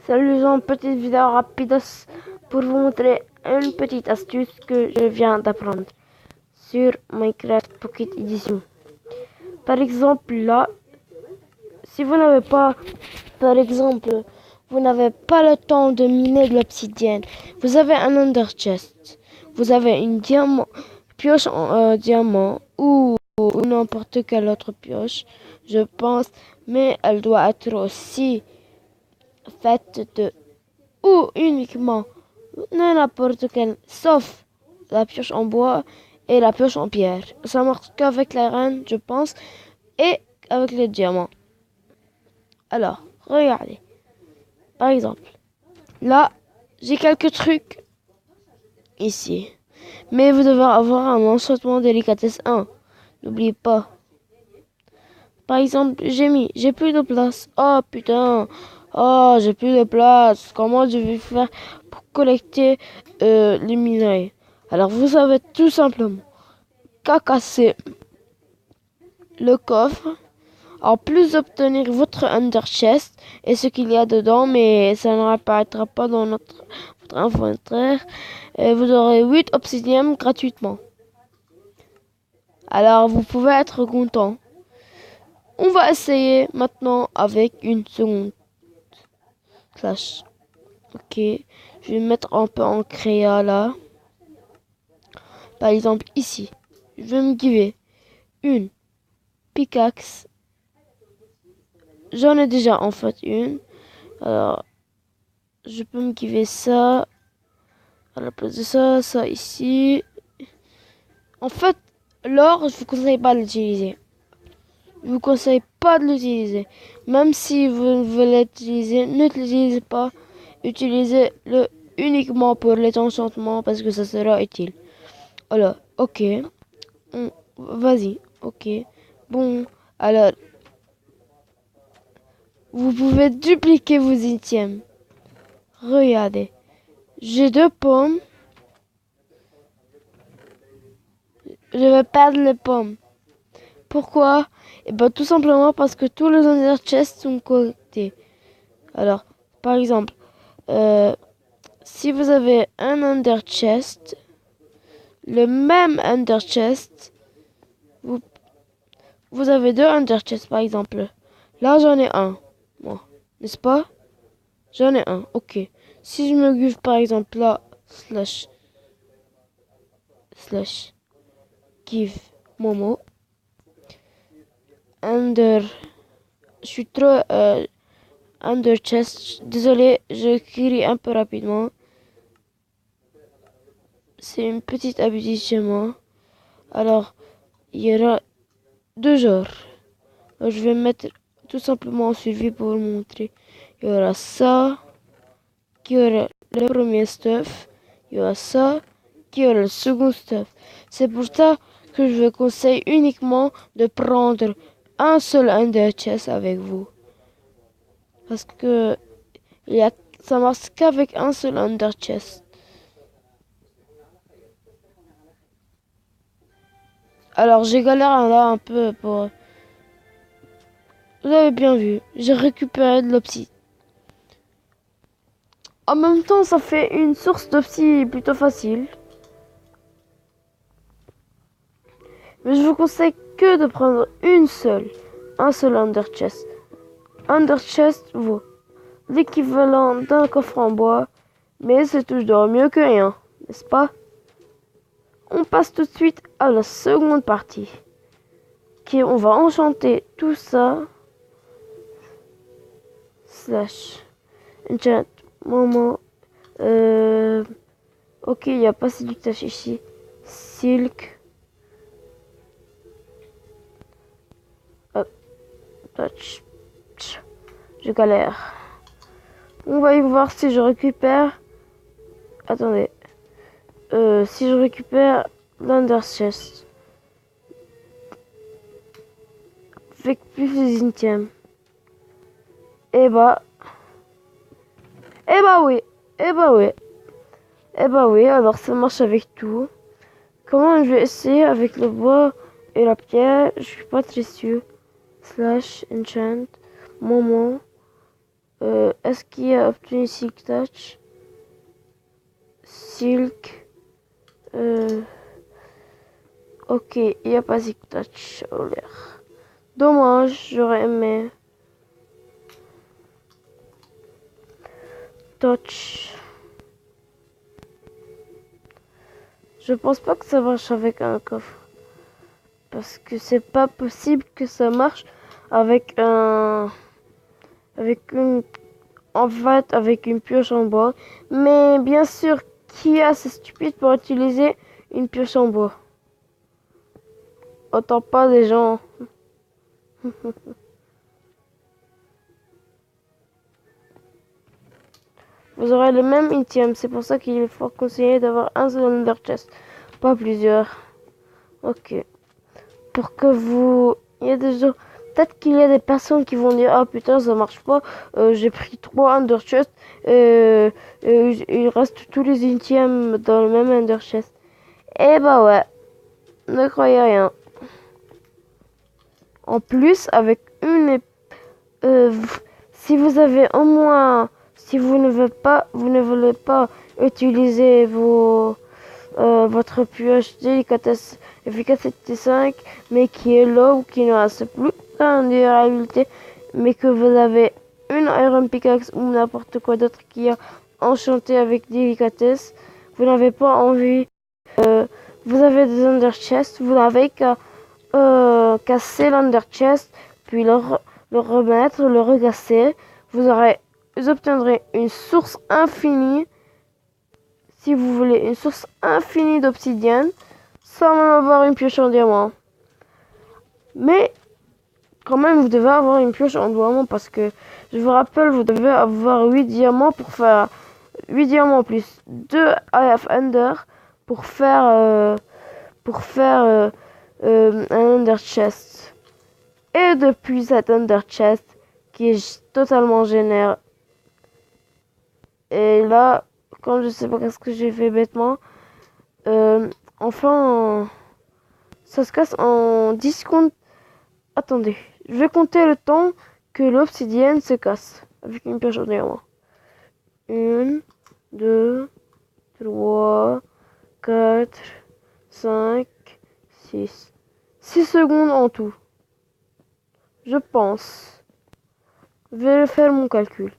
Salut les gens, petite vidéo rapide pour vous montrer une petite astuce que je viens d'apprendre sur Minecraft Pocket Edition. Par exemple là, si vous n'avez pas, vous n'avez pas le temps de miner de l'obsidienne, vous avez un Ender Chest, vous avez une pioche en diamant ou n'importe quelle autre pioche, je pense, mais elle doit être aussi faite de ou uniquement n'importe quelle, sauf la pioche en bois et la pioche en pierre. Ça marche qu'avec la reine, je pense, et avec les diamants. Alors, regardez. Par exemple, là, j'ai quelques trucs ici. Mais vous devez avoir un enchantement délicatesse 1. N'oubliez pas. Par exemple, j'ai plus de place. Oh putain. Oh, j'ai plus de place. Comment je vais faire pour collecter les minerais? Alors, vous avez tout simplement qu'à casser le coffre, en plus d'obtenir votre Ender Chest et ce qu'il y a dedans, mais ça n'apparaîtra pas dans votre inventaire. Et vous aurez 8 obsidiennes gratuitement. Alors, vous pouvez être content. On va essayer maintenant avec une seconde slash. Ok, je vais mettre un peu en créa là. Par exemple ici, je vais me giver une pickaxe. J'en ai déjà en fait une. Alors, je peux me giver ça. À la place de ça, ça ici. En fait, l'or, je vous conseille pas de l'utiliser. Je vous conseille pas de l'utiliser. Même si vous voulez l'utiliser, ne l'utilisez pas. Utilisez-le uniquement pour les enchantements parce que ça sera utile. Alors, ok. Vas-y, ok. Bon, alors, vous pouvez dupliquer vos items. Regardez. J'ai 2 pommes. Je vais perdre les pommes. Pourquoi? Eh ben, tout simplement parce que tous les Ender Chests sont collectés. Alors, par exemple, si vous avez un Ender Chest, le même Ender Chest, vous avez 2 Ender Chests par exemple. Là, j'en ai un, moi, n'est-ce pas? J'en ai un, ok. Si je me give par exemple là, slash give Momo, Ender, je suis trop Ender Chest, désolé, je crie un peu rapidement. C'est une petite habitude chez moi. Alors, il y aura 2 genres. Alors, je vais mettre tout simplement en suivi pour vous montrer. Il y aura ça, qui aura le premier stuff. Il y aura ça, qui aura le second stuff. C'est pour ça que je vous conseille uniquement de prendre un seul Ender Chest avec vous. Parce que ça marche qu'avec un seul Ender Chest. Alors j'ai galéré là un peu pour... Vous avez bien vu, j'ai récupéré de l'obsidienne. En même temps, ça fait une source d'obsidienne plutôt facile. Mais je vous conseille que de prendre un seul Ender Chest. Ender Chest vaut l'équivalent d'un coffre en bois, mais c'est toujours mieux que rien, n'est-ce pas? On passe tout de suite à la seconde partie. On va enchanter tout ça. Slash. Enchant. Moment. Ok, il n'y a pas si du tâche ici. Silk. Hop. Touch. Je galère. On va y voir si je récupère. Attendez. Si je récupère l'Under Chest. Avec plus de items. Eh bah oui. Alors ça marche avec tout. Comment je vais essayer avec le bois et la pierre? Je suis pas très sûr. Slash enchant. Moment. Est-ce qu'il y a obtenu Silk Touch? Silk. Ok, il n'y a pas Silk Touch. Oh, l'air. Dommage, j'aurais aimé. Touch. Je pense pas que ça marche avec un coffre. Parce que c'est pas possible que ça marche avec un... Avec une... En fait, avec une pioche en bois. Mais bien sûr, qui est assez stupide pour utiliser une pioche en bois? Autant pas des gens. Vous aurez le même item. C'est pour ça qu'il faut conseiller d'avoir un seul Ender Chest. Pas plusieurs. Ok. Pour que vous... Il y a des gens... Peut-être qu'il y a des personnes qui vont dire, ah putain, ça marche pas, j'ai pris 3 Ender Chest, il reste tous les items dans le même Ender Chest. Eh bah ouais, ne croyez rien. En plus, avec une... si vous avez au moins... Si vous ne voulez pas utiliser votre pioche délicatesse efficacité 5, mais qui est low ou qui ne reste plus en durabilité, mais que vous avez une Iron Pickaxe ou n'importe quoi d'autre qui a enchanté avec délicatesse, vous n'avez pas envie, vous avez des Ender Chest, vous n'avez qu'à casser l'Under Chest, puis le remettre, le recasser, vous obtiendrez une source infinie. Si vous voulez une source infinie d'obsidienne, sans même avoir une pioche en diamant. Mais quand même, vous devez avoir une pioche en diamant parce que, je vous rappelle, vous devez avoir 8 diamants pour faire 8 diamants plus 2 IF Ender pour faire un Ender Chest. Et depuis cet Ender Chest qui est totalement génère. Et là, quand je sais pas qu'est-ce que j'ai fait bêtement, enfin, ça se casse en 10 secondes. Attendez, je vais compter le temps que l'obsidienne se casse avec une pioche en diamant. 1, 2, 3, 4, 5, 6. 6 secondes en tout. Je pense. Je vais faire mon calcul.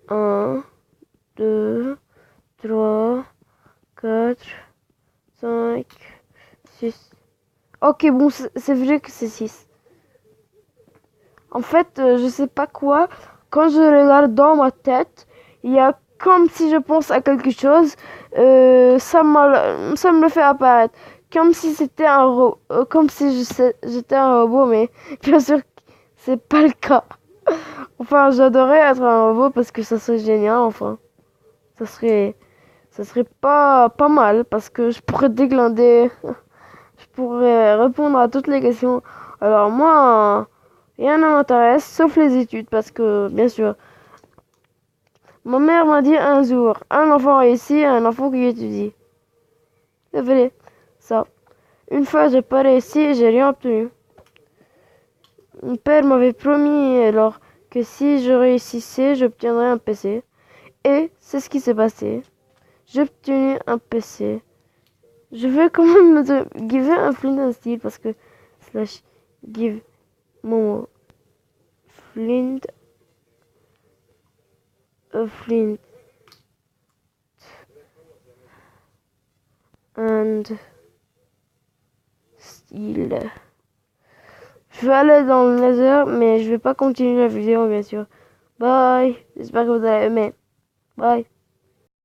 1, 2, 3, 4, 5, 6. Ok, bon, c'est vrai que c'est 6. En fait, je sais pas quoi. Quand je regarde dans ma tête, il y a comme si je pense à quelque chose. Ça me le fait apparaître. Comme si c'était un robot. Comme si j'étais un robot, mais bien sûr que c'est pas le cas. Enfin, j'adorerais être un robot parce que ça serait génial, enfin. Ça serait pas mal parce que je pourrais déglinguer. Je pourrais répondre à toutes les questions. Alors moi, rien ne m'intéresse sauf les études parce que, bien sûr, ma mère m'a dit un jour, un enfant réussi, un enfant qui étudie. C'est vrai, ça. Une fois, j'ai pas réussi et j'ai rien obtenu. Mon père m'avait promis alors que si je réussissais, j'obtiendrais un PC. Et c'est ce qui s'est passé. J'ai obtenu un PC. Je vais quand même me give un flint and steel parce que slash give mon flint flint and steel. Je vais aller dans le nether mais je vais pas continuer la vidéo bien sûr. Bye. J'espère que vous avez aimé. Bye.